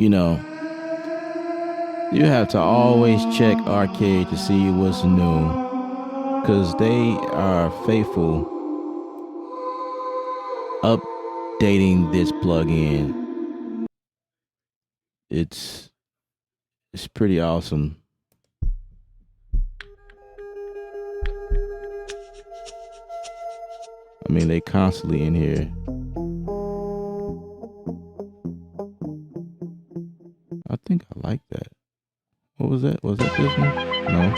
you know, you have to always check Arcade to see what's new, because they are faithful updating this plugin. It's pretty awesome. I mean, they constantly in here. I think I like that. What was that? Was that this one? No.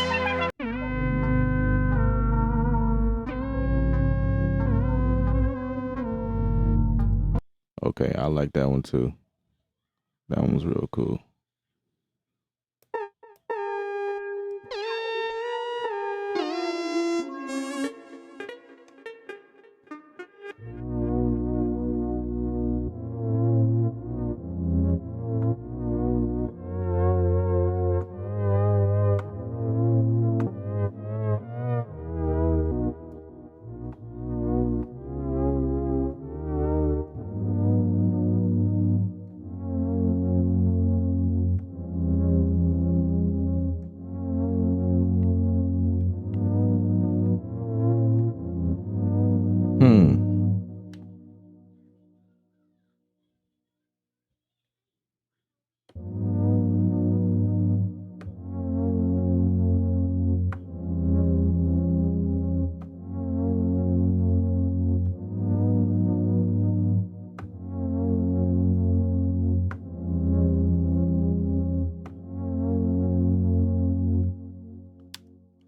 Okay, I like that one too. That one was real cool.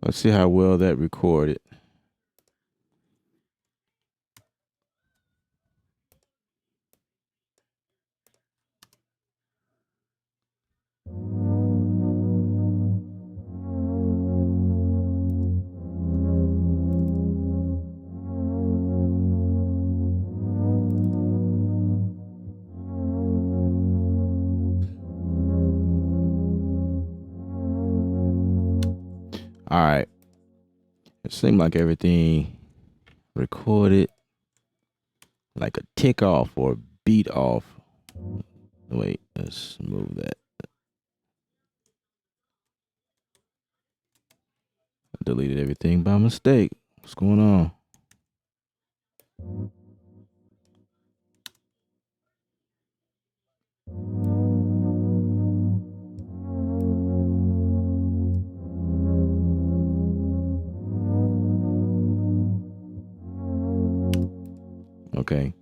Let's see how well that recorded. All right. It seemed like everything recorded like a tick off or a beat off. Wait, let's move that. I deleted everything by mistake. What's going on? Okay,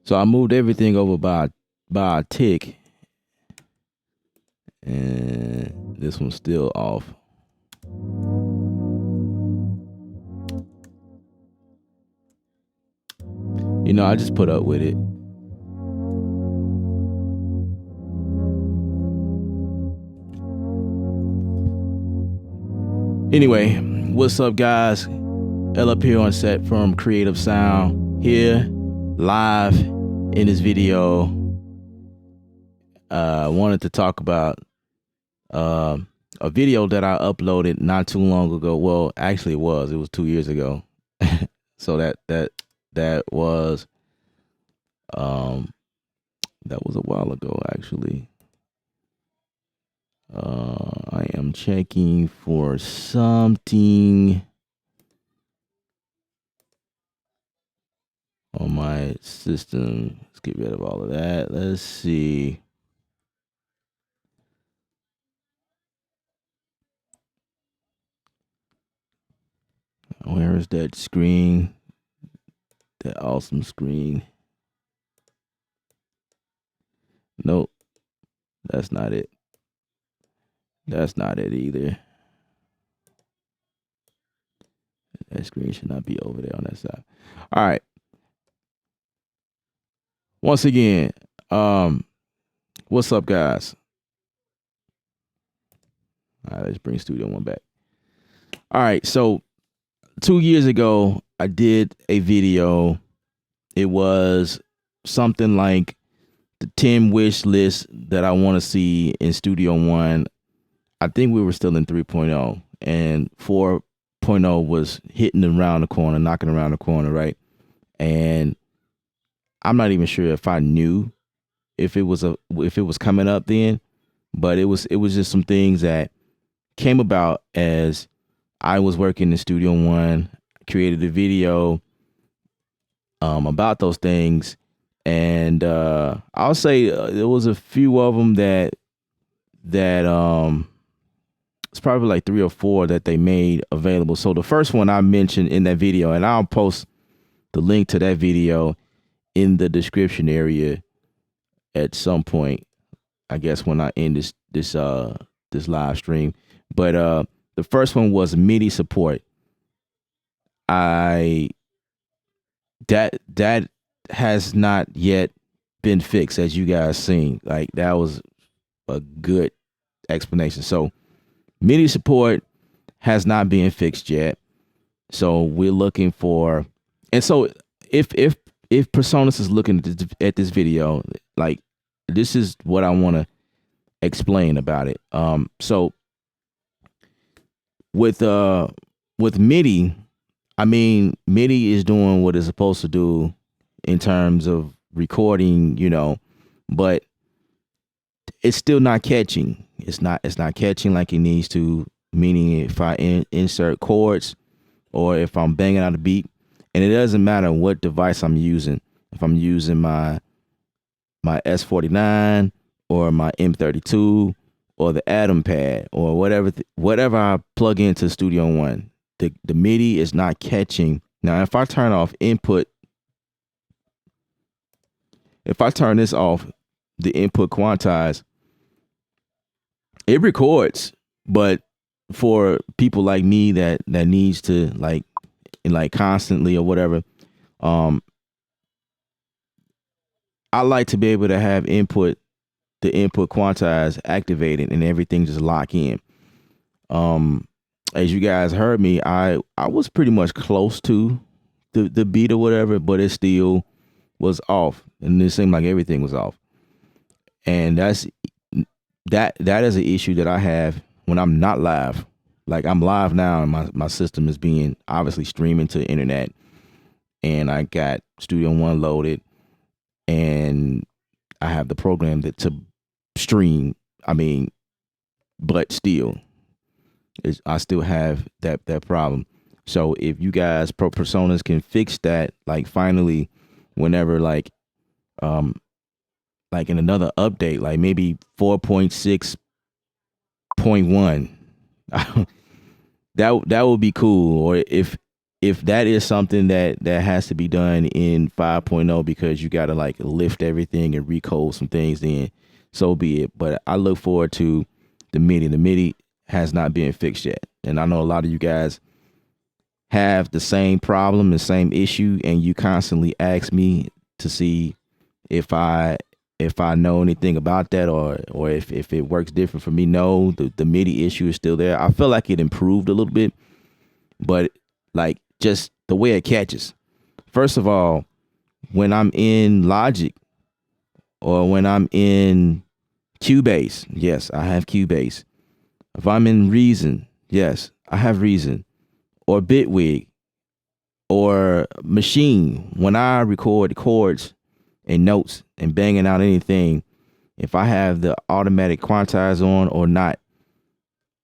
so I moved everything over by a tick, and this one's still off. You know, I just put up with it. Anyway, what's up, guys? L up here on set from Creative Sound, here live in this video. I wanted to talk about a video that I uploaded not too long ago. Well, actually, it was 2 years ago. So that was a while ago, actually. I am checking for something on my system. Let's get rid of all of that. Let's see. Where is that screen? That awesome screen. Nope. That's not it. That's not it either. That screen should not be over there on that side. All right. Once again, what's up, guys? All right, let's bring Studio One back. All right, so 2 years ago, I did a video. It was something like the 10 wish list that I want to see in Studio One. I think we were still in 3.0, and 4.0 was hitting around the corner, knocking around the corner, right? And I'm not even sure if I knew if it was coming up then, but it was just some things that came about as I was working in Studio One, created a video about those things, and I'll say there was a few of them that it's probably like 3 or 4 that they made available. So the first one I mentioned in that video, and I'll post the link to that video in the description area at some point, I guess, when I end this live stream. But the first one was MIDI support. That has not yet been fixed, as you guys seen. Like, that was a good explanation. So MIDI support has not been fixed yet. So we're looking for, and so if Personas is looking at this video, like, this is what I want to explain about it. So with MIDI, I mean, MIDI is doing what it's supposed to do in terms of recording, but it's still not catching. It's not catching like it needs to. Meaning, if I insert chords or if I'm banging out a beat, and it doesn't matter what device I'm using. If I'm using my S49 or my M32 or the Atom Pad or whatever I plug into Studio One, the MIDI is not catching. Now, if I turn off input, if I turn this off, the input quantize, it records, but for people like me that needs to like constantly or whatever, I like to be able to have the input quantize activated and everything just lock in. As you guys heard me, I was pretty much close to the beat or whatever, but it still was off, and it seemed like everything was off. And that is an issue that I have when I'm not live. Like, I'm live now, and my system is being obviously streaming to the internet, and I got Studio One loaded, and I have the program to stream. I mean, but still, I still have that problem. So if you guys Personas can fix that, like, finally, whenever like in another update, like maybe 4.6.1, that would be cool. Or if that is something that has to be done in 5.0 because you got to like lift everything and recode some things, then so be it. But I look forward to the MIDI. The MIDI has not been fixed yet, and I know a lot of you guys have the same problem, the same issue, and you constantly ask me to see if I know anything about that, or if it works different for me. No, the MIDI issue is still there. I feel like it improved a little bit, but like just the way it catches. First of all, when I'm in Logic or when I'm in Cubase, yes, I have Cubase. If I'm in Reason, yes, I have Reason. Or Bitwig or Machine, when I record chords and notes and banging out anything, if I have the automatic quantize on or not,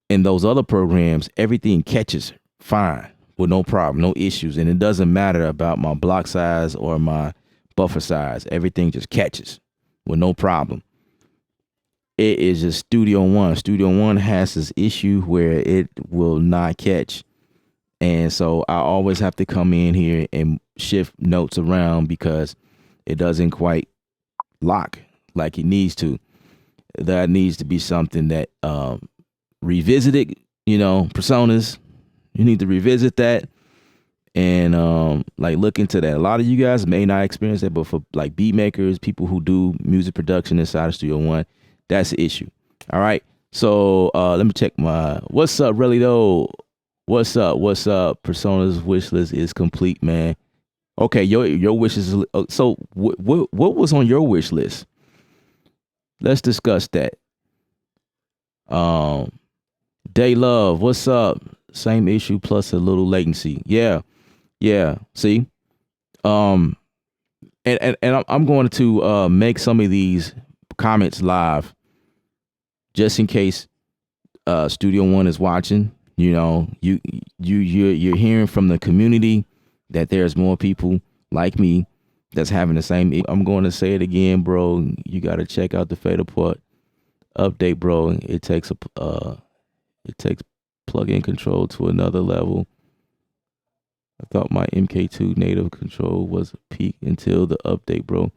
in those other programs, everything catches fine with no problem, no issues. And it doesn't matter about my block size or my buffer size. Everything just catches with no problem. It is just Studio One. Studio One has this issue where it will not catch. And so I always have to come in here and shift notes around because it doesn't quite lock like it needs to. That needs to be something that revisited, Personas. You need to revisit that and like look into that. A lot of you guys may not experience that, but for like beat makers, people who do music production inside of Studio One, that's the issue. All right. So let me check what's up, really though? What's up? Personas wish list is complete, man. Okay, your wishes. So what was on your wish list? Let's discuss that. Day Love, what's up? Same issue plus a little latency. Yeah. See, and I'm going to make some of these comments live, just in case Studio One is watching. You know, you're hearing from the community that there's more people like me that's having the same. I'm going to say it again, bro. You got to check out the faderport update, bro. It takes plug-in control to another level. I thought my MK2 native control was a peak until the update, bro.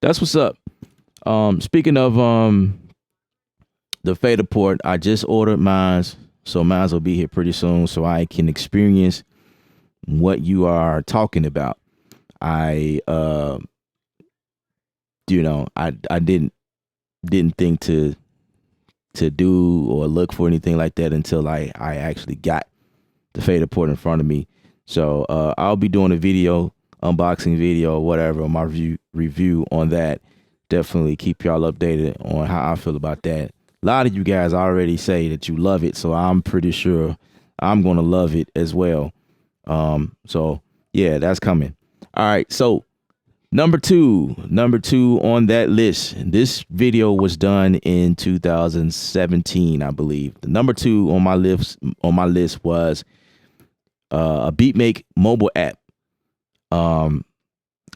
That's what's up. Speaking of the faderport, I just ordered mine, so mine will be here pretty soon, so I can experience what you are talking about. I didn't think to do or look for anything like that until I actually got the faderport in front of me. So I'll be doing a video, unboxing video or whatever, my review on that. Definitely keep y'all updated on how I feel about that. A lot of you guys already say that you love it, so I'm pretty sure I'm gonna love it as well. So yeah, that's coming. All right, so number two on that list. This video was done in 2017, I believe. The number 2 on my list was a beatmake mobile app.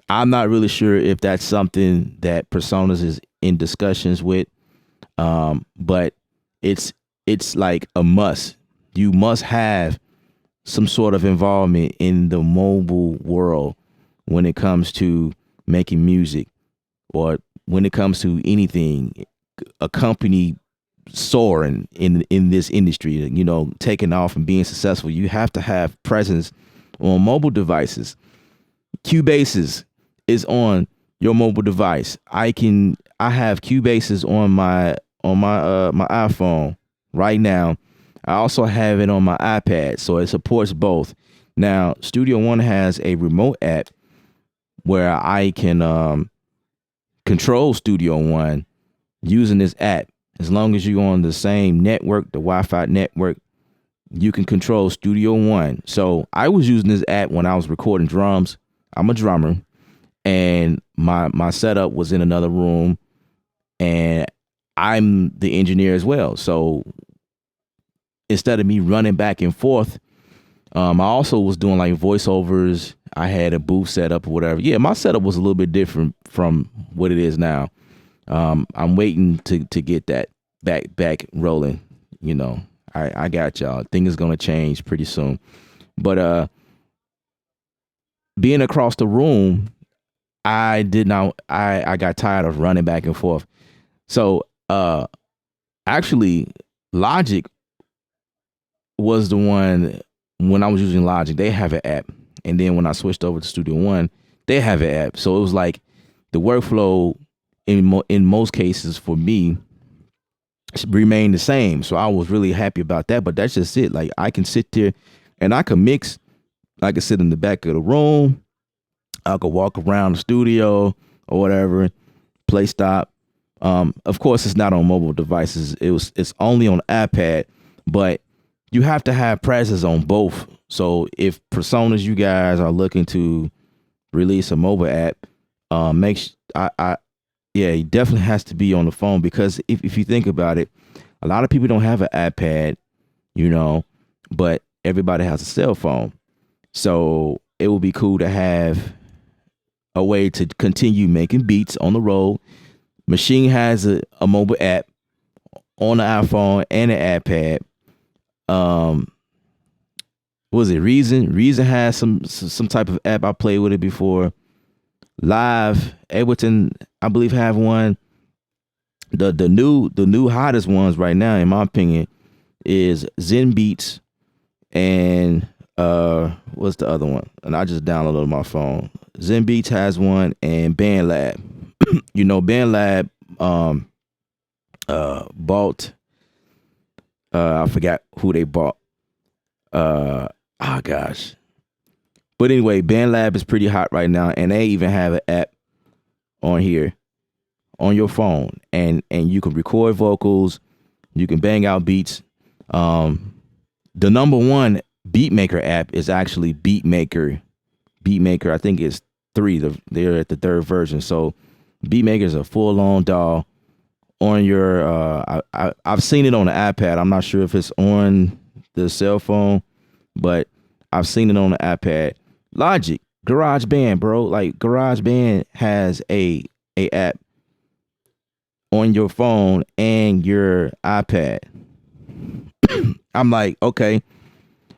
I'm not really sure if that's something that Personas is in discussions with, but it's like a must. You must have some sort of involvement in the mobile world when it comes to making music, or when it comes to anything, a company soaring in this industry, you know, taking off and being successful. You have to have presence on mobile devices. Cubase is on your mobile device. I have Cubase on my iPhone right now. I also have it on my iPad, so it supports both. Now, Studio One has a remote app where I can control Studio One using this app. As long as you're on the same network, the Wi-Fi network, you can control Studio One. So I was using this app when I was recording drums. I'm a drummer, and my setup was in another room, and I'm the engineer as well. So instead of me running back and forth, I also was doing like voiceovers. I had a booth set up or whatever. Yeah, my setup was a little bit different from what it is now. I'm waiting to get that back rolling. You know, I got y'all. Things is gonna change pretty soon. But being across the room, I got tired of running back and forth. So actually, Logic was the one. When I was using Logic, they have an app, and then when I switched over to Studio One, they have an app. So it was like the workflow in most cases for me remained the same. So I was really happy about that. But that's just it. Like, I can sit there and I can mix. I can sit in the back of the room. I could walk around the studio or whatever, play stop. Of course, it's not on mobile devices. It's only on iPad, but you have to have presence on both. So if Personas, you guys are looking to release a mobile app, it definitely has to be on the phone, because if you think about it, a lot of people don't have an iPad, you know, but everybody has a cell phone. So it would be cool to have a way to continue making beats on the road. Machine has a mobile app on the iPhone and an iPad. Was it Reason? Reason has some type of app. I played with it before. Live, Ableton, I believe, have one. The new hottest ones right now, in my opinion, is Zen Beats and what's the other one? And I just downloaded it on my phone. Zen Beats has one, and BandLab. You know, BandLab bought. I forgot who they bought. Gosh. But anyway, BandLab is pretty hot right now, and they even have an app on here on your phone, and you can record vocals, you can bang out beats. The number one beatmaker app is actually Beatmaker. I think it's 3. They're at the 3rd version. So Beatmaker is a full-on DAW. on your I've seen it on the iPad. I'm not sure if it's on the cell phone, but I've seen it on the iPad. Logic, GarageBand, bro. Like GarageBand has a app on your phone and your iPad. I'm like, okay,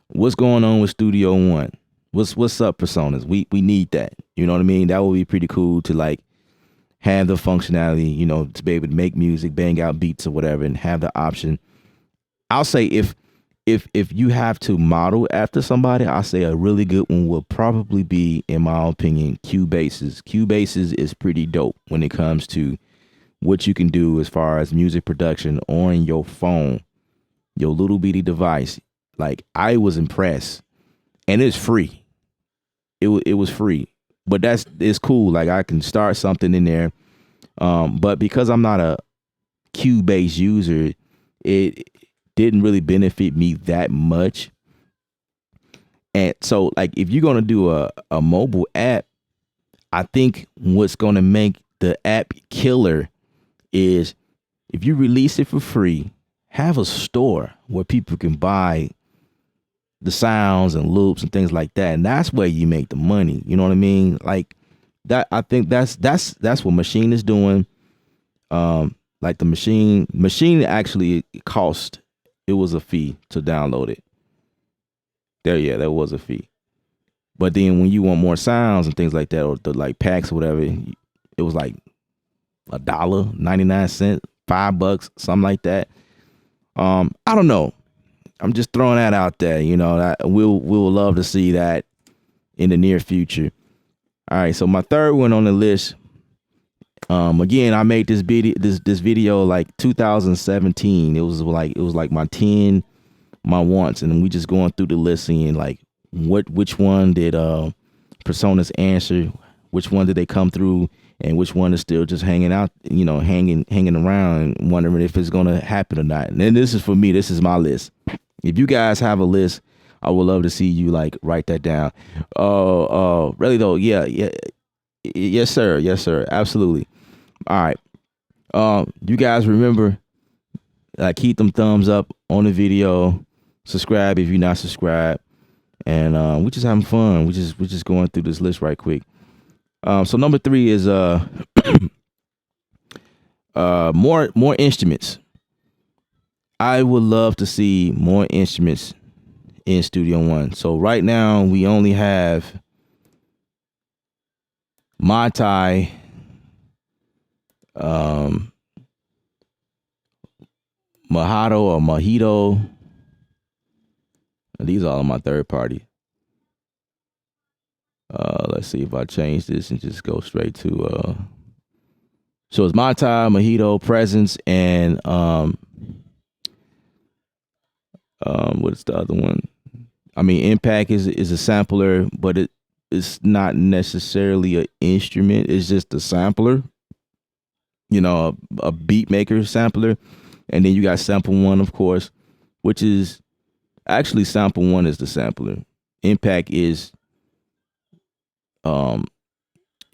what's going on with Studio One? What's up, Personas? We need that. You know what I mean? That would be pretty cool to like have the functionality, you know, to be able to make music, bang out beats or whatever, and have the option. I'll say if you have to model after somebody, I'll say a really good one will probably be, in my opinion, Cubase's. Cubase's is pretty dope when it comes to what you can do as far as music production on your phone, your little bitty device. Like I was impressed, and it's free. It was free, but it's cool. Like I can start something in there. But because I'm not a Cubase user, it didn't really benefit me that much. And so like if you're gonna do a mobile app, I think what's gonna make the app killer is if you release it for free, have a store where people can buy the sounds and loops and things like that. And that's where you make the money. You know what I mean? Like that, I think that's what Machine is doing. Like the machine actually cost, it was a fee to download it. There was a fee. But then when you want more sounds and things like that, or the like packs or whatever, it was like $1.99, $5, something like that. I don't know. I'm just throwing that out there. You know, that we'll love to see that in the near future. All right, so my third one on the list. Again, I made this video like 2017. It was like my 10 my wants, and we just going through the list seeing like which one did Personas answer, which one did they come through, and which one is still just hanging out, you know, hanging around and wondering if it's gonna happen or not. And then this is for me, this is my list. If you guys have a list, I would love to see you like write that down. Really though, yeah, yes sir, absolutely. All right. You guys remember, keep them thumbs up on the video. Subscribe if you're not subscribed, and we're just having fun. We're just going through this list right quick. So number 3 is more instruments. I would love to see more instruments in Studio One. So right now we only have MIDI, Mojado or Mojito. These are all my third party. Let's see if I change this and just go straight to so it's MIDI, Mojito, Presence, and what's the other one? I mean, Impact is a sampler, but it's not necessarily an instrument. It's just a sampler, you know, a beat maker sampler. And then you got Sample One, of course, which is actually Sample One is the sampler. Impact is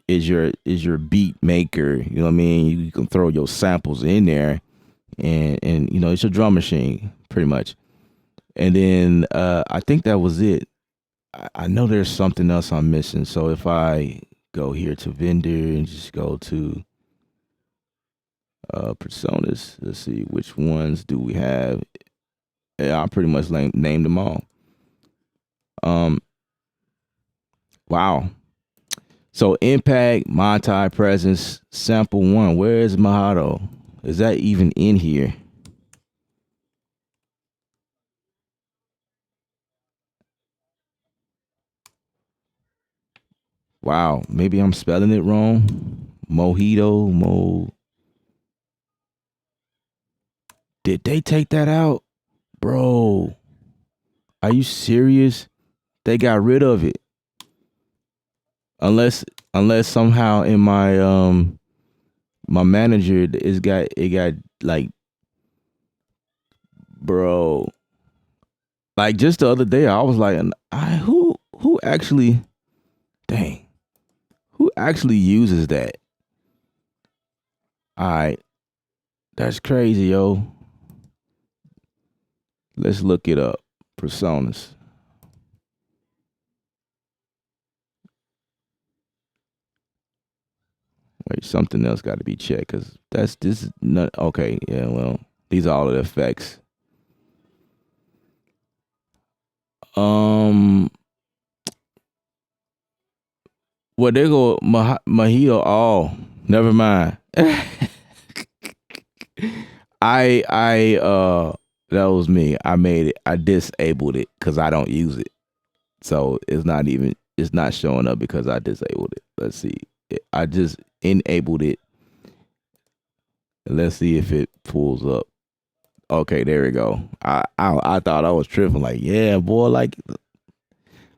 your beat maker. You know what I mean? You can throw your samples in there, and you know, it's your drum machine pretty much. And then I think that was it. I know there's something else I'm missing. So if I go here to vendor and just go to personas, let's see which ones do we have. Yeah, I pretty much named them all. Wow. So Impact, MIDI, Presence, Sample One. Where is Mojado? Is that even in here? Wow, maybe I'm spelling it wrong. Mojito. Did they take that out? Bro, are you serious? They got rid of it. Unless somehow in my my manager it got like, bro, like just the other day I was like, who actually, dang, who actually uses that? All right. That's crazy, yo. Let's look it up. Personas. Wait, something else got to be checked because this is not okay. Yeah, well, these are all of the effects. Um, well, there go Mojito. Oh, never mind. I that was me. I made it. I disabled it because I don't use it, so it's not showing up because I disabled it. Let's see. I just enabled it. Let's see if it pulls up. Okay, there we go. I thought I was tripping. Like, yeah, boy. Like,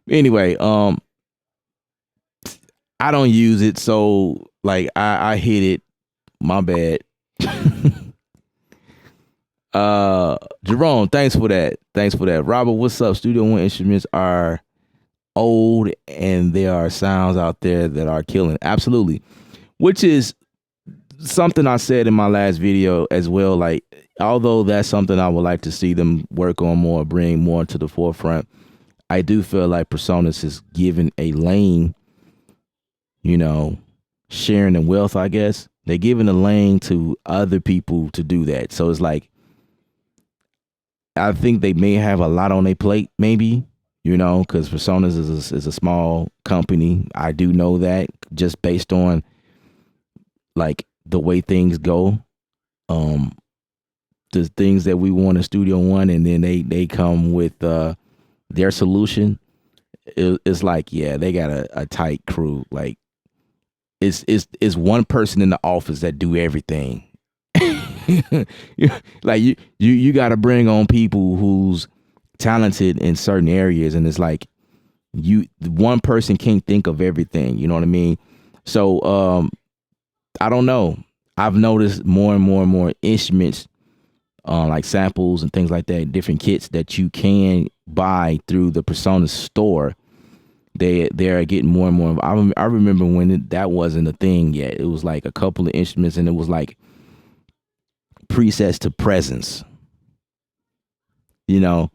anyway, I don't use it, so like I hit it. My bad. Jerome, thanks for that. Thanks for that. Robert, what's up? Studio One instruments are old and there are sounds out there that are killing. Absolutely. Which is something I said in my last video as well. Like, although that's something I would like to see them work on more, bring more to the forefront, I do feel like Personas is giving a lane, you know, sharing the wealth, I guess. They're giving a lane to other people to do that. So it's like, I think they may have a lot on their plate, maybe, you know, because Personas is a small company. I do know that just based on like the way things go. The things that we want in Studio One, and then they come with their solution. It's like, yeah, they got a tight crew. Like, it's one person in the office that do everything. Like you got to bring on people who's talented in certain areas, and it's like one person can't think of everything. You know what I mean? So I don't know. I've noticed more and more and more instruments, like samples and things like that, different kits that you can buy through the Persona store. They're getting more and more. I remember when that wasn't a thing yet. It was like a couple of instruments, and it was like presets to presence. You know,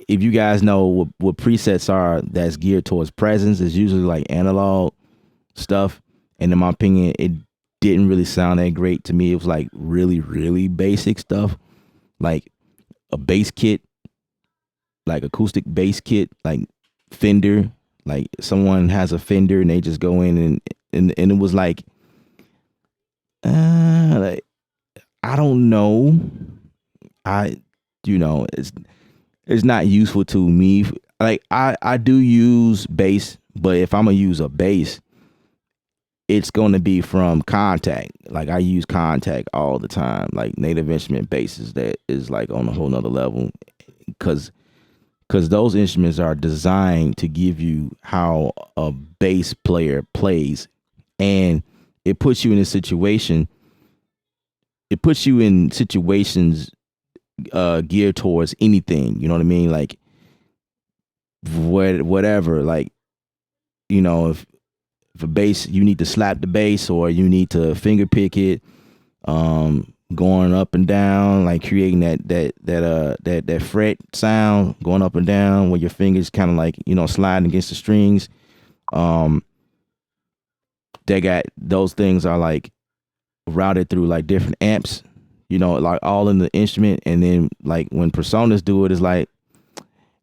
if you guys know what presets are, that's geared towards presence, is usually like analog stuff. And in my opinion, it didn't really sound that great to me. It was like really, really basic stuff, like a bass kit, like acoustic bass kit, like Fender. Like someone has a Fender and they just go in and it was like I don't know. It's not useful to me. Like I do use bass, but if I'm gonna use a bass, it's gonna be from Contact. Like I use Contact all the time. Like Native Instrument basses, that is like on a whole nother level, because those instruments are designed to give you how a bass player plays, and it puts you in a situation. It puts you in situations geared towards anything. You know what I mean? Like whatever. Like, you know, if a bass, you need to slap the bass or you need to finger pick it, going up and down, like creating that fret sound, going up and down where your fingers kind of like, you know, sliding against the strings. They got those things are like routed through like different amps, you know, like all in the instrument. And then like when Personas do it, it's like,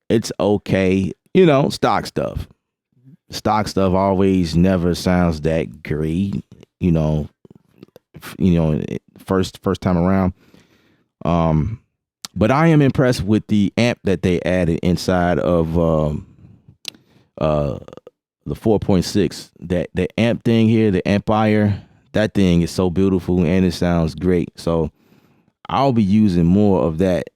it's okay, you know, stock stuff always never sounds that great, you know, first time around. But I am impressed with the amp that they added inside of the 4.6. That the amp thing here, the Empire, that thing is so beautiful and it sounds great. So I'll be using more of that.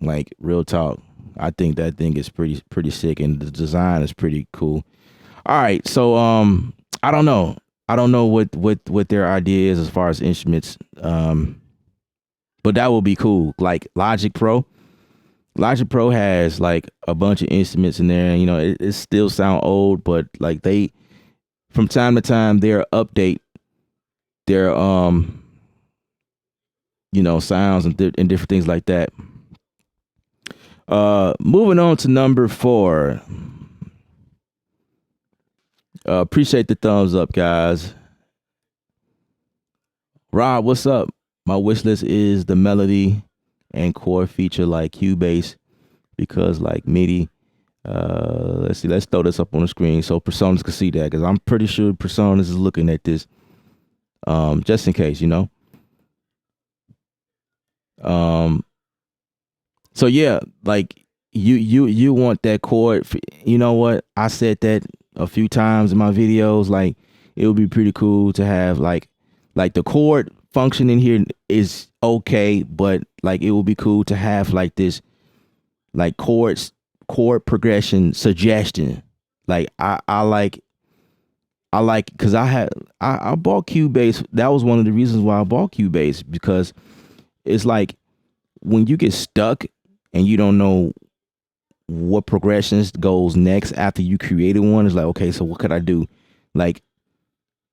Like, real talk, I think that thing is pretty sick, and the design is pretty cool. All right, so I don't know. I don't know what their idea is as far as instruments. But that will be cool. Like Logic Pro. Logic Pro has like a bunch of instruments in there. You know, it still sound old, but like they, from time to time, they'll update their sounds and different things like that. Moving on to number 4. Appreciate the thumbs up, guys. Rob, what's up? My wish list is the melody and chord feature like Cubase, because like MIDI. Let's see. Let's throw this up on the screen so personas can see that, because I'm pretty sure personas is looking at this. Just in case, So yeah, like you want that chord. You know what? I said that a few times in my videos. Like, it would be pretty cool to have like the chord function in here is okay, but like it would be cool to have like this like chord progression suggestion. Like I like because I bought Cubase. That was one of the reasons why I bought Cubase, because it's like when you get stuck and you don't know what progressions goes next after you created one, it's like, okay, so what could I do? Like,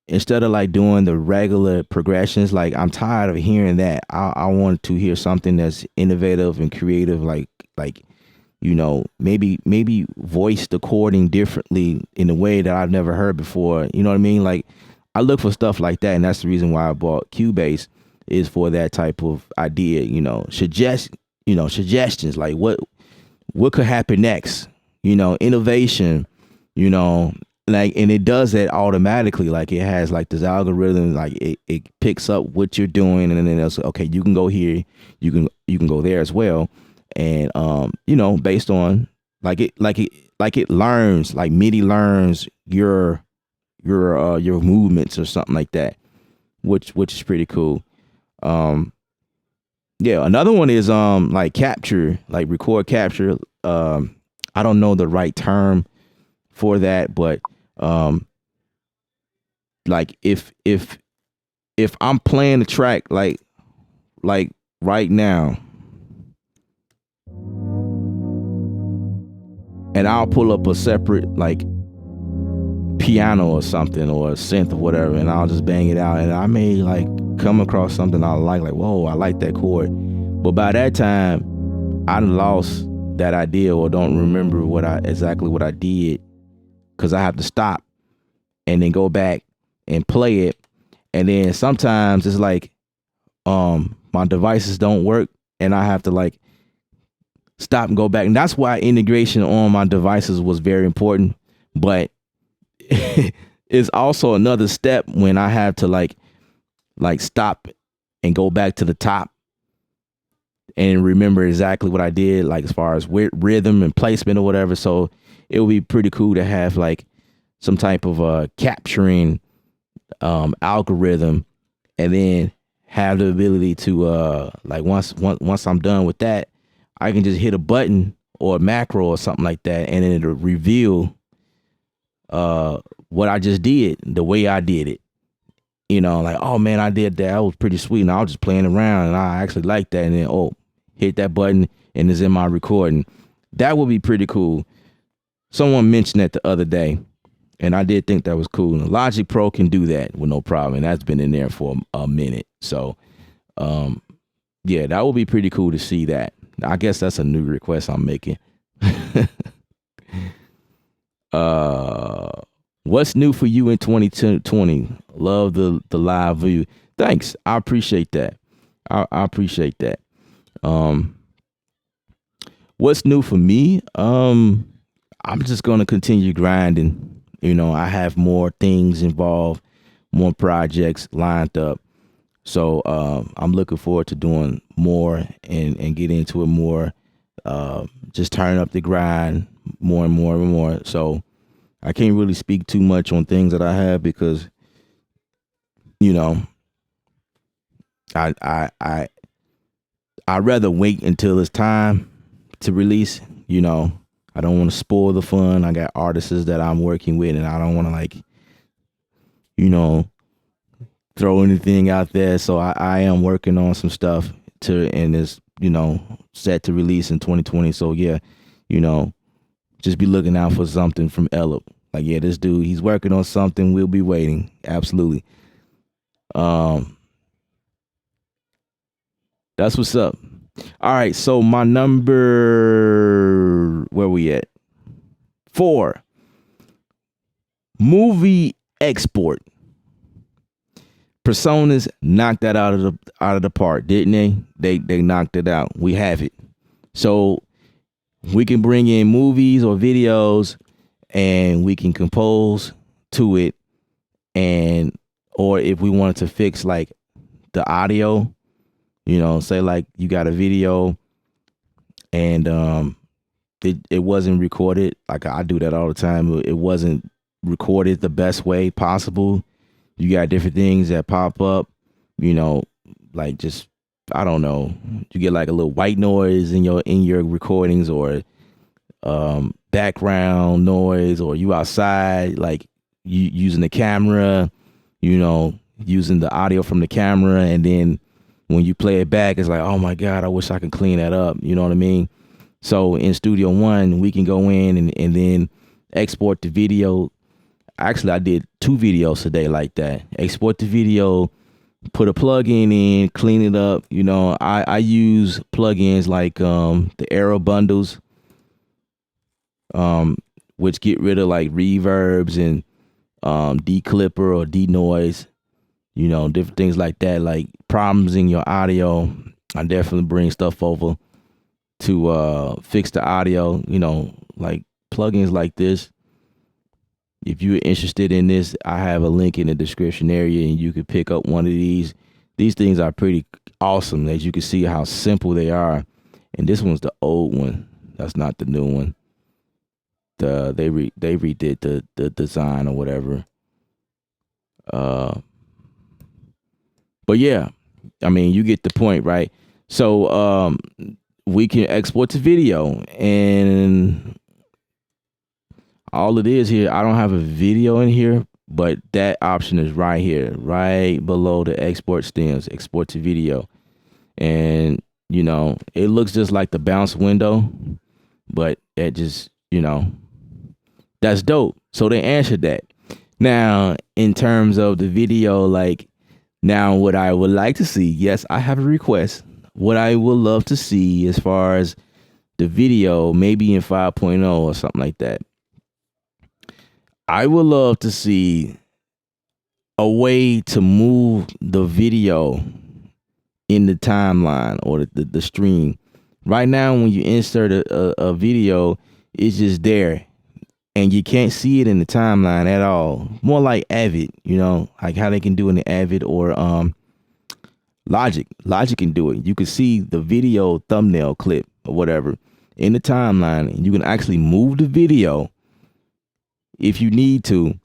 instead of like doing the regular progressions, like I'm tired of hearing that. I want to hear something that's innovative and creative, like maybe voice the chording differently in a way that I've never heard before. You know what I mean? Like, I look for stuff like that, and that's the reason why I bought Cubase, is for that type of idea. Suggestions, like what could happen next. Innovation. Like, and it does that automatically. Like, it has like this algorithm, like it picks up what you're doing, and then it's okay, you can go here, you can go there as well. And based on like it learns, like MIDI learns your movements or something like that, which is pretty cool. Yeah, another one is like capture, like record capture. I don't know the right term for that, but like if I'm playing the track like right now, and I'll pull up a separate like piano or something, or a synth or whatever, and I'll just bang it out, and I may like come across something I like whoa, I like that chord, but by that time I lost that idea or don't remember exactly what I did, because I have to stop and then go back and play it. And then sometimes it's like my devices don't work, and I have to like stop and go back, and that's why integration on my devices was very important. But it's also another step when I have to like stop and go back to the top and remember exactly what I did, like as far as rhythm and placement or whatever. So it would be pretty cool to have like some type of capturing algorithm, and then have the ability to like once I'm done with that, I can just hit a button or a macro or something like that, and then it'll reveal what I just did, the way I did it. Like, oh man, I did that. That was pretty sweet. And I was just playing around, and I actually like that. And then, hit that button, and it's in my recording. That would be pretty cool. Someone mentioned that the other day, and I did think that was cool. And Logic Pro can do that with no problem, and that's been in there for a minute. So, yeah, that would be pretty cool to see that. I guess that's a new request I'm making. What's new for you in 2020? Love the live view. Thanks. I appreciate that. I appreciate that. What's new for me? I'm just gonna continue grinding. I have more things involved, more projects lined up. So I'm looking forward to doing more and get into it more. Just turn up the grind more and more and more. So I can't really speak too much on things that I have, because I'd rather wait until it's time to release. I don't want to spoil the fun. I got artists that I'm working with, and I don't want to like throw anything out there. So I am working on some stuff and it's set to release in 2020. So yeah, just be looking out for something from Ellip. Like, yeah, this dude, he's working on something. We'll be waiting. Absolutely. That's what's up. All right, so my number, where we at? 4, movie export. Personas knocked that out of the park, didn't they? They knocked it out. We have it. So we can bring in movies or videos and we can compose to it, and or if we wanted to fix like the audio, say like you got a video and it wasn't recorded. Like I do that all the time. It wasn't recorded the best way possible. You got different things that pop up, like just, I don't know, you get like a little white noise in your recordings, or background noise, or you outside, like you using the camera, using the audio from the camera, and then when you play it back, it's like, oh my God, I wish I could clean that up. You know what I mean? So in Studio One, we can go in and then export the video. Actually, I did 2 videos today like that. Export the video, put a plugin in, clean it up. I use plugins like the Arrow bundles, which get rid of like reverbs and declipper or denoise, different things like that, like problems in your audio. I definitely bring stuff over to fix the audio, like plugins like this. If you're interested in this, I have a link in the description area and you can pick up one of these. These things are pretty awesome, as you can see how simple they are. And this one's the old one. That's not the new one. They redid the design or whatever. But yeah, I mean, you get the point, right? So we can export to video, and all it is here, I don't have a video in here, but that option is right here, right below the export stems, export to video. And, it looks just like the bounce window, but it just, that's dope. So they answered that. Now, in terms of the video, like, now what I would like to see, yes, I have a request. What I would love to see as far as the video, maybe in 5.0 or something like that. I would love to see a way to move the video in the timeline or the stream. Right now, when you insert a video, it's just there and you can't see it in the timeline at all. More like Avid, like how they can do in the Avid or Logic. Logic can do it. You can see the video thumbnail clip or whatever in the timeline, and you can actually move the video if you need to.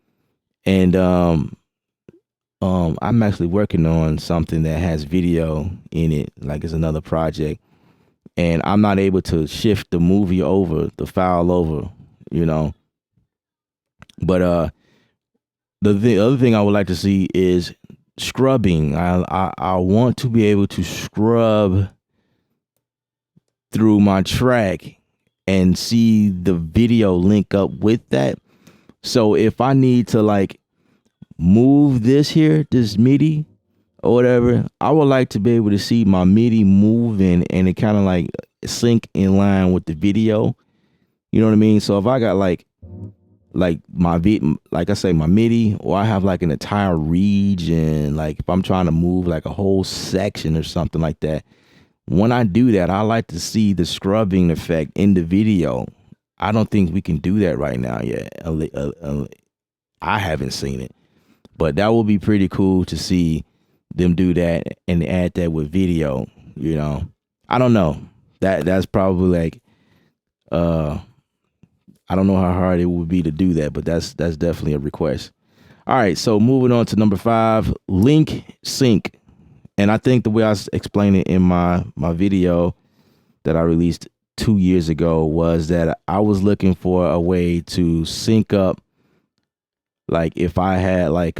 And I'm actually working on something that has video in it, like it's another project, and I'm not able to shift the movie over, the file over, but the other thing I would like to see is scrubbing. I want to be able to scrub through my track and see the video link up with that. So if I need to like move this MIDI or whatever, I would like to be able to see my MIDI moving and it kind of like sync in line with the video. You know what I mean? So if I got like my beat, like I say, my MIDI, or I have like an entire region, like if I'm trying to move like a whole section or something like that, when I do that, I like to see the scrubbing effect in the video. I don't think we can do that right now yet. I haven't seen it, but that would be pretty cool to see them do that and add that with video. I don't know. That's probably like, I don't know how hard it would be to do that, but that's definitely a request. All right, so moving on to number 5, link sync. And I think the way I explained it in my video that I released 2 years ago was that I was looking for a way to sync up, like if I had like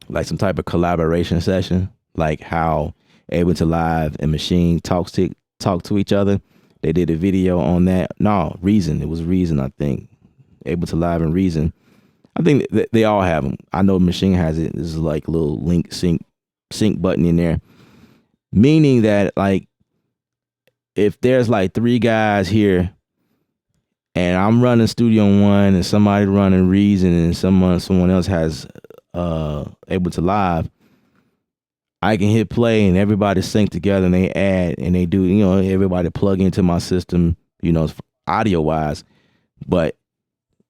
like some type of collaboration session, like how Ableton Live and Machine talk to each other. They did a video on that. No, Reason. It was Reason, I think. Ableton Live and Reason. I think they all have them. I know Machine has it. This is like a little link sync sync button in there, meaning that like if there's like 3 guys here and I'm running Studio One and somebody running Reason and someone else has Ableton Live, I can hit play and everybody sync together and they add and they do, everybody plug into my system, audio wise. But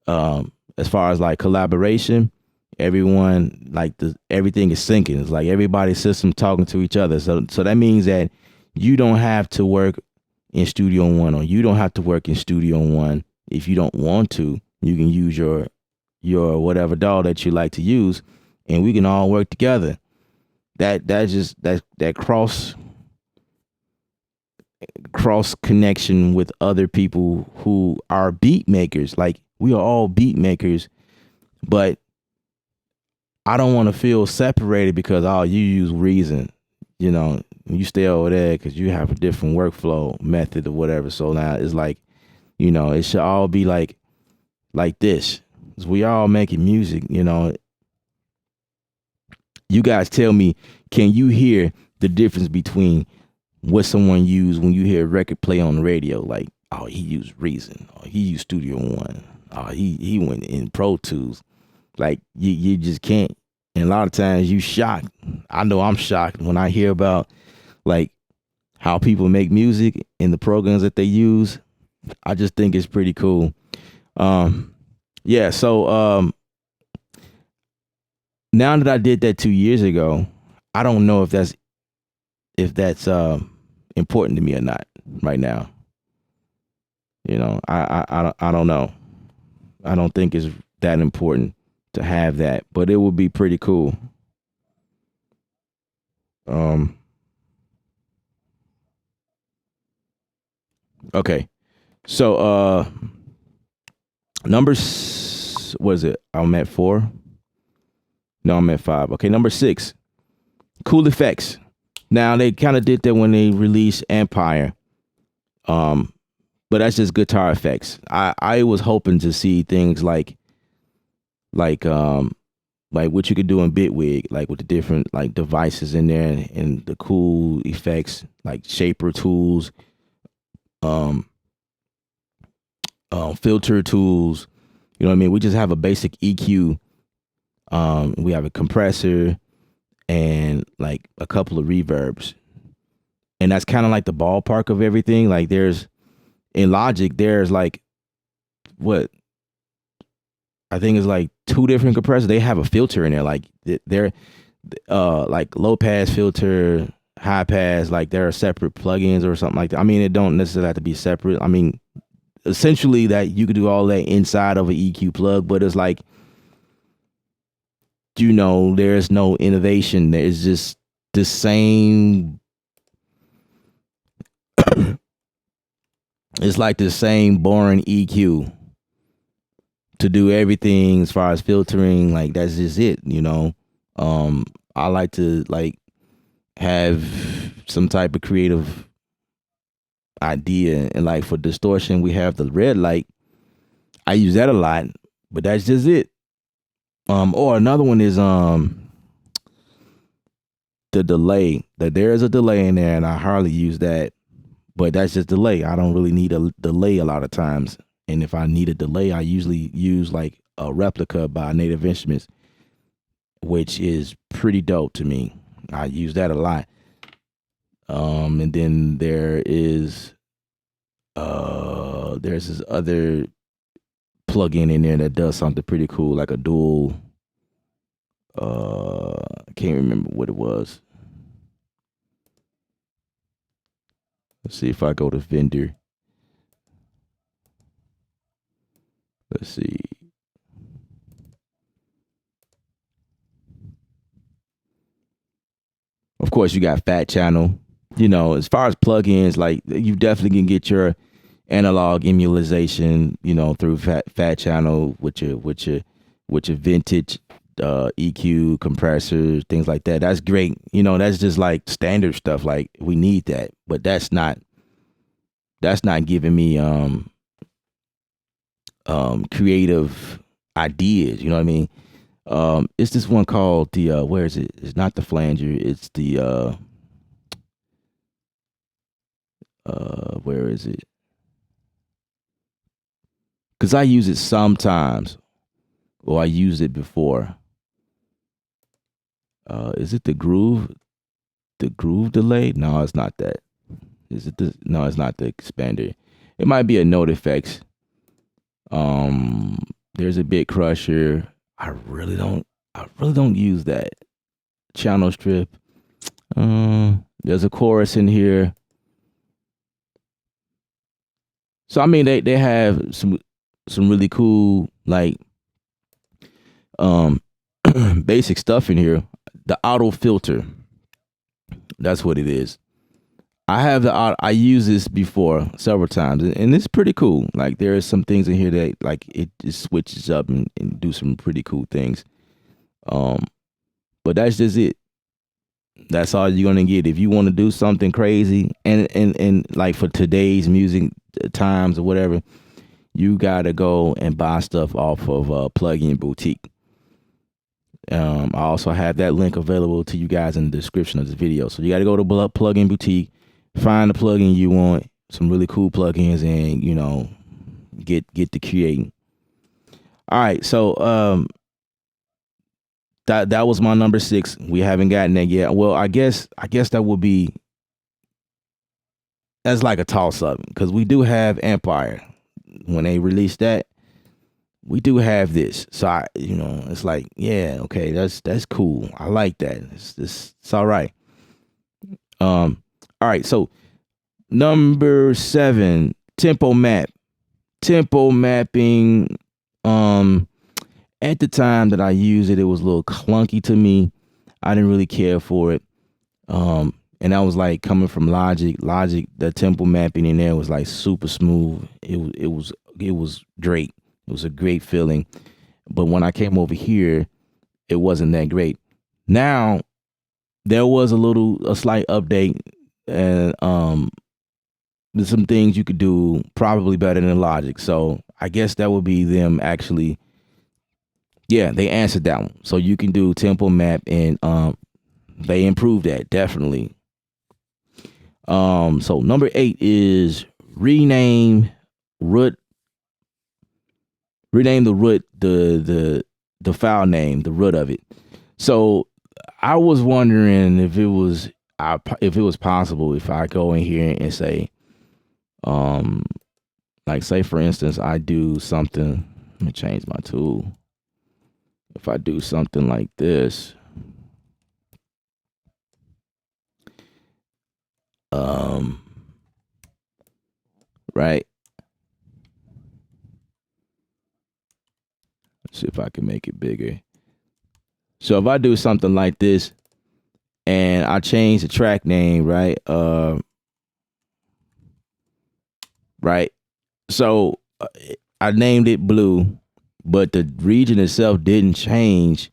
as far as like collaboration, everyone like everything is syncing. It's like everybody's system talking to each other. So that means that you don't have to work in Studio One, or you don't have to work in Studio One if you don't want to. You can use your whatever DAW that you like to use, and we can all work together. That cross connection with other people who are beat makers. Like we are all beat makers, but I don't want to feel separated because you use Reason, you stay over there because you have a different workflow method or whatever. So now it's like, it should all be like this. 'Cause we all making music, You guys tell me, can you hear the difference between what someone used when you hear a record play on the radio? Like, oh, he used Reason, or he used Studio One, he went in Pro Tools. Like you just can't. And a lot of times you shocked. I know I'm shocked when I hear about like how people make music and the programs that they use. I just think it's pretty cool. Yeah. So now that I did that 2 years ago, I don't know if that's important to me or not right now. I don't know. I don't think it's that important to have that, but it would be pretty cool. Okay. So numbers, what is it? I'm at 4. No, I'm at 5. Okay, number 6. Cool effects. Now they kind of did that when they released Empire. But that's just guitar effects. I was hoping to see things like what you could do in Bitwig, like with the different like devices in there and the cool effects, like shaper tools, filter tools. You know what I mean? We just have a basic EQ. We have a compressor and like a couple of reverbs. And that's kind of like the ballpark of everything. Like in Logic, there's like what I think is like 2 different compressors. They have a filter in there. Like they're like low pass filter, high pass, like there are separate plugins or something like that. I mean, it don't necessarily have to be separate. I mean, essentially that you could do all that inside of an EQ plug, but it's like, there's no innovation. There's just the same. It's like the same boring EQ to do everything as far as filtering. Like that's just it, I like to like have some type of creative idea, and like for distortion, we have the red light. I use that a lot, but that's just it. Or another one is the delay. That there is a delay in there, and I hardly use that. But that's just delay. I don't really need a delay a lot of times. And if I need a delay, I usually use like a replica by Native Instruments, which is pretty dope to me. I use that a lot. And then there's this other plugin in there that does something pretty cool, like a dual. I can't remember what it was. Let's see if I go to vendor. Let's see. Of course, you got Fat Channel. As far as plugins, like you definitely can get your analog emulation, through Fat Channel with your vintage EQ compressors, things like that. That's great. That's just like standard stuff. Like we need that, but that's not giving me creative ideas. You know what I mean? It's this one called the where is it? It's not the flanger. It's the where is it? Because I use it sometimes, or I used it before. Is it the groove? The groove delay? No, it's not that. Is it the? No, it's not the expander. It might be a note effects. There's a bit crusher. I really don't use that. Channel strip. There's a chorus in here. So I mean, they have some really cool like basic stuff in here. The auto filter, that's what it is. I have the I use this before several times, and it's pretty cool. Like there are some things in here that like it just switches up and do some pretty cool things. But that's just it. That's all you're gonna get if you want to do something crazy, and like for today's music times or whatever, you gotta go and buy stuff off of Plugin Boutique. I also have that link available to you guys in the description of this video. So you got to go to Plugin Boutique, find the plugin you want, some really cool plugins, and get to creating. All right, so that was my number 6. We haven't gotten that yet. Well, I guess that would be that's like a toss up because we do have Empire. When they released that, we do have this. So it's like, yeah, okay, that's cool. I like that. It's all right. All right. So number 7, tempo map. Tempo mapping. At the time that I used it, it was a little clunky to me. I didn't really care for it. And that was like coming from Logic. Logic, the tempo mapping in there was like super smooth. It was great. It was a great feeling. But when I came over here, it wasn't that great. Now, there was a slight update, and there's some things you could do probably better than Logic. So I guess that would be them actually. Yeah, they answered that one. So you can do tempo map, and they improved that definitely. So number 8 is rename the root, the file name, the root of it. So I was wondering if it was possible if I go in here and say, like say for instance, I do something. Let me change my tool. If I do something like this, right? Let's see if I can make it bigger. So if I do something like this and I change the track name, right? Right. So I named it Blue, but the region itself didn't change.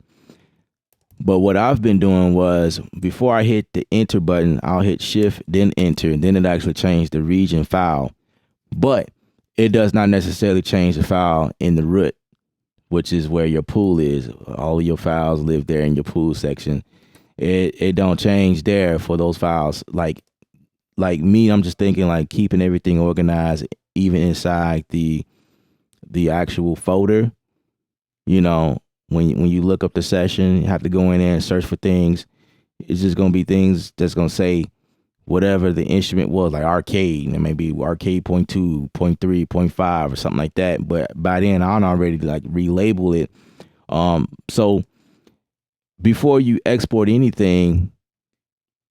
But what I've been doing was before I hit the enter button, I'll hit shift, then enter, and then it actually changed the region file. But it does not necessarily change the file in the root, which is where your pool is. All of your files live there in your pool section. It don't change there for those files. Like me, I'm just thinking like keeping everything organized, even inside the actual folder. When you look up the session, you have to go in there and search for things. It's just gonna be things that's gonna say whatever the instrument was, like arcade, and maybe arcade 0.2, 0.3, 0.5 or something like that. But by then I already like relabel it. So before you export anything,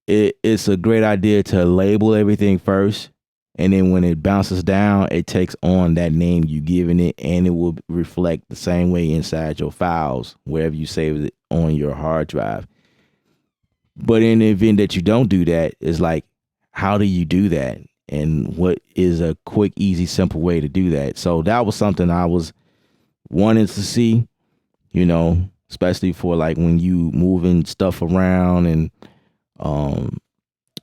it's a great idea to label everything first. And then when it bounces down, it takes on that name you given it, and it will reflect the same way inside your files, wherever you save it on your hard drive. But in the event that you don't do that, it's like, how do you do that? And what is a quick, easy, simple way to do that? So that was something I was wanting to see, especially for like when you moving stuff around and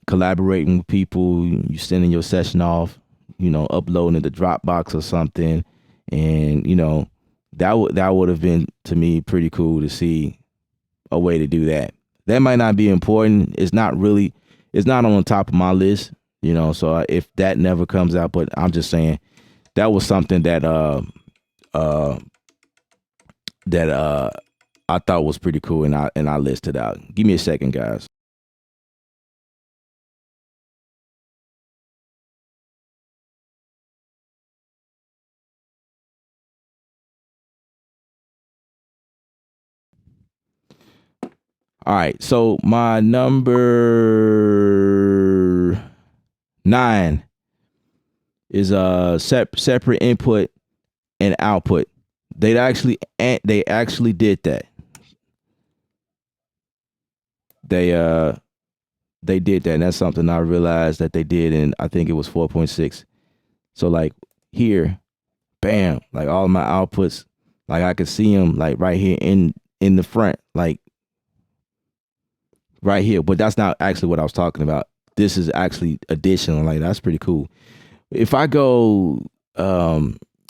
collaborating with people, you sending your session off, uploading it to Dropbox or something, and That would have been, to me, pretty cool to see a way to do that. That might not be important. It's not on the top of my list, so if that never comes out, but I'm just saying that was something that uh I thought was pretty cool, and I listed out. Give me a second, guys. All right, so my number 9 is separate input and output. They actually did that. They did that, and that's something I realized that they did, and I think it was 4.6. So like here, bam, like all my outputs, like I could see them like right here in the front, like right here. But that's not actually what I was talking about. This is actually additional. Like that's pretty cool. If I go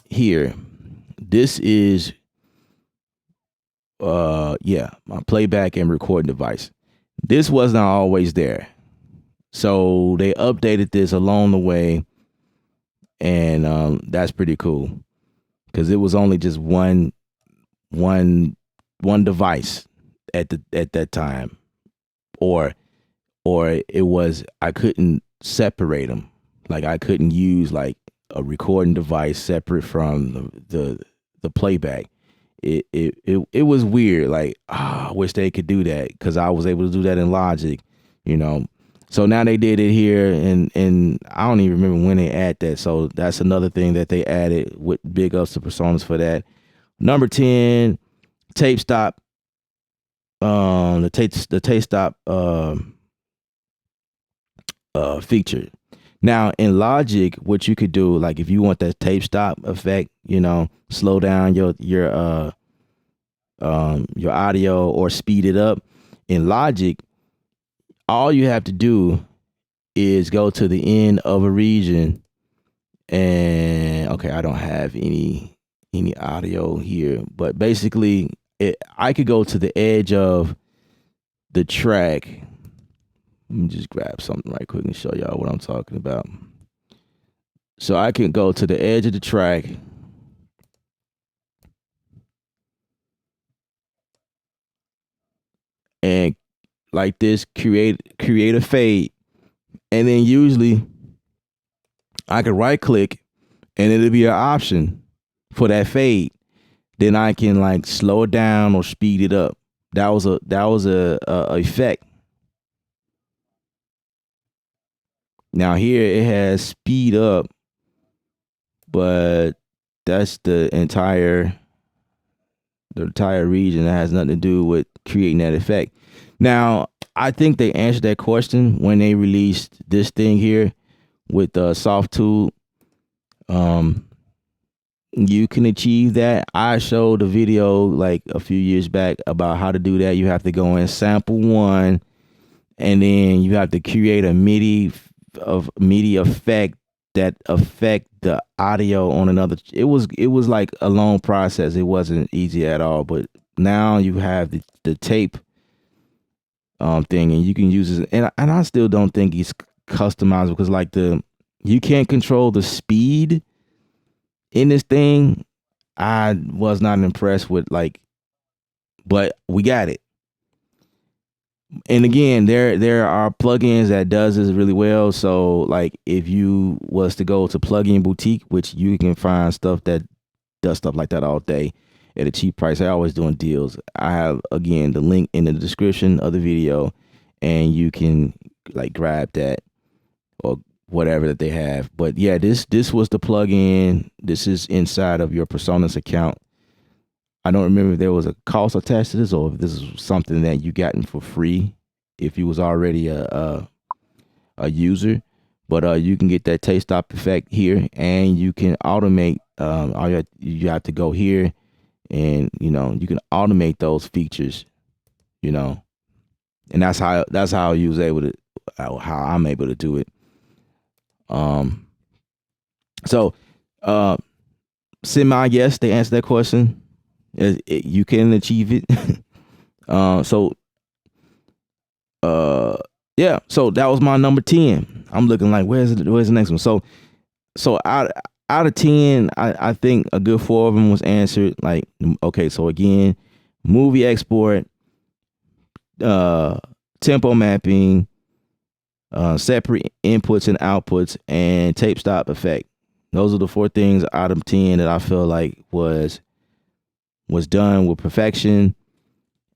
here, this is my playback and recording device. This was not always there. So they updated this along the way, and that's pretty cool because it was only just one device at that time, or it was, I couldn't separate them. Like I couldn't use like a recording device separate from the playback. It was weird. Like, I wish they could do that because I was able to do that in Logic, So now they did it here, and I don't even remember when they add that. So that's another thing that they added. With big ups to Personas for that. Number 10, tape stop. The tape stop feature. Now in Logic, what you could do, like if you want that tape stop effect, slow down your audio or speed it up. In Logic, all you have to do is go to the end of a region, and okay, I don't have any audio here, but basically I could go to the edge of the track. Let me just grab something right quick and show y'all what I'm talking about. So I can go to the edge of the track and like this, create a fade, and then usually I can right click and it'll be an option for that fade. Then I can like slow it down or speed it up. That was a effect. Now here it has speed up, but that's the entire region. That has nothing to do with creating that effect. Now, I think they answered that question when they released this thing here with Soft Tool. You can achieve that. I showed a video like a few years back about how to do that. You have to go in sample one, and then you have to create a MIDI effect that affect the audio on another. It was like a long process. It wasn't easy at all. But now you have the tape thing, and you can use it. And I still don't think it's customizable because like you can't control the speed in this thing. I was not impressed with but we got it. And again, there are plugins that does this really well. So like if you was to go to Plugin Boutique, which you can find stuff that does stuff like that all day at a cheap price. They're always doing deals. I have, again, the link in the description of the video, and you can like grab that or whatever that they have. But yeah, this was the plugin. This is inside of your Personas account. I don't remember if there was a cost attached to this or if this is something that you gotten for free if you was already a user. But you can get that tape stop effect here, and you can automate. You have to go here, and you can automate those features. And that's how you was able to how I'm able to do it. So semi yes, they answered that question. You can achieve it. So yeah, so that was my number 10. I'm looking like where's the next one? So out of 10, I think a good 4 of them was answered. Like, okay, so again, movie export, tempo mapping, separate inputs and outputs, and tape stop effect. Those are the 4 things out of 10 that I feel like was done with perfection,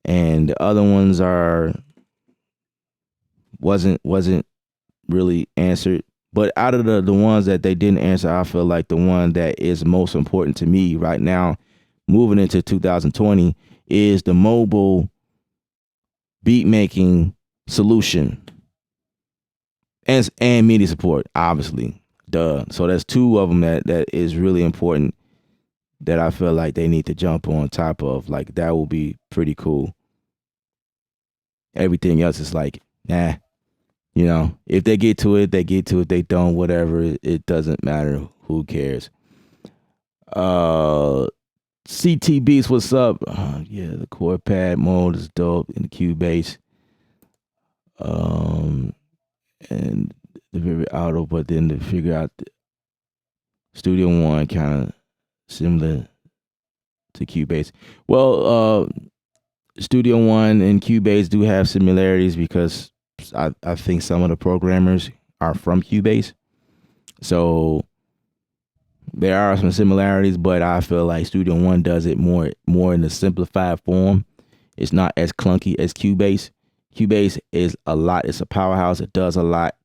and the other ones wasn't really answered. But out of the ones that they didn't answer, I feel like the one that is most important to me right now, moving into 2020, is the mobile beat making solution and MIDI support, obviously. Duh. So that's 2 of them that is really important, that I feel like they need to jump on top of. Like, that will be pretty cool. Everything else is like, nah. You know, if they get to it, they get to it. They don't, whatever. It doesn't matter. Who cares? CT Beats, what's up? Yeah, the chord pad mode is dope in the Cubase. And the very auto, but then to figure out the Studio One kind of similar to Cubase. Well, Studio One and Cubase do have similarities because I think some of the programmers are from Cubase. So there are some similarities, but I feel like Studio One does it more in the simplified form. It's not as clunky as Cubase. Cubase is a lot. It's a powerhouse. It does a lot.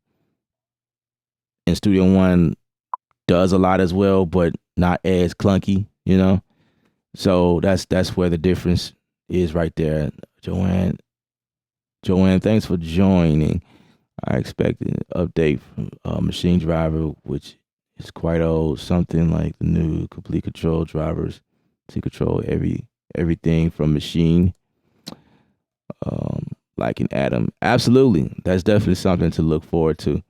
And Studio One does a lot as well, but not as clunky, you know? So that's where the difference is right there. Joanne, thanks for joining. I expected an update from Machine Driver, which is quite old. Something like the new complete control drivers to control everything from Machine, like an Atom. Absolutely, that's definitely something to look forward to.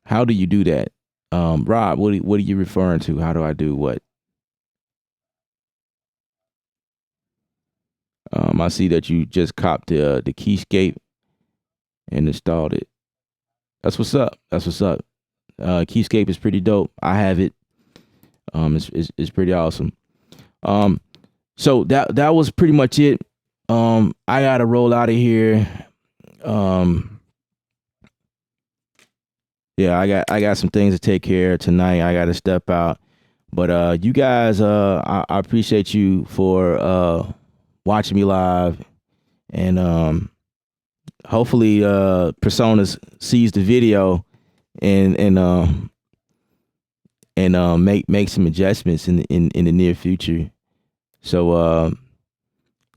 How do you do that, Rob? What are you referring to? How do I do what? I see that you just copped the Keyscape and installed it. That's what's up. That's what's up. Keyscape is pretty dope. I have it. It's pretty awesome. So that was pretty much it. I gotta roll out of here. Yeah, I got some things to take care of tonight. I gotta step out. But you guys, I appreciate you for watching me live, and hopefully Personas sees the video and make some adjustments in the near future. So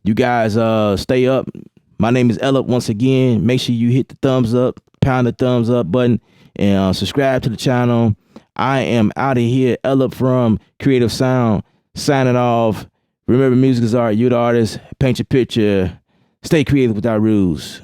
you guys stay up. My name is Ella once again. Make sure you hit the thumbs up, pound the thumbs up button, and subscribe to the channel. I am out of here. Ella from Creative Sound signing off. Remember, music is art. You're the artist. Paint your picture. Stay creative without rules.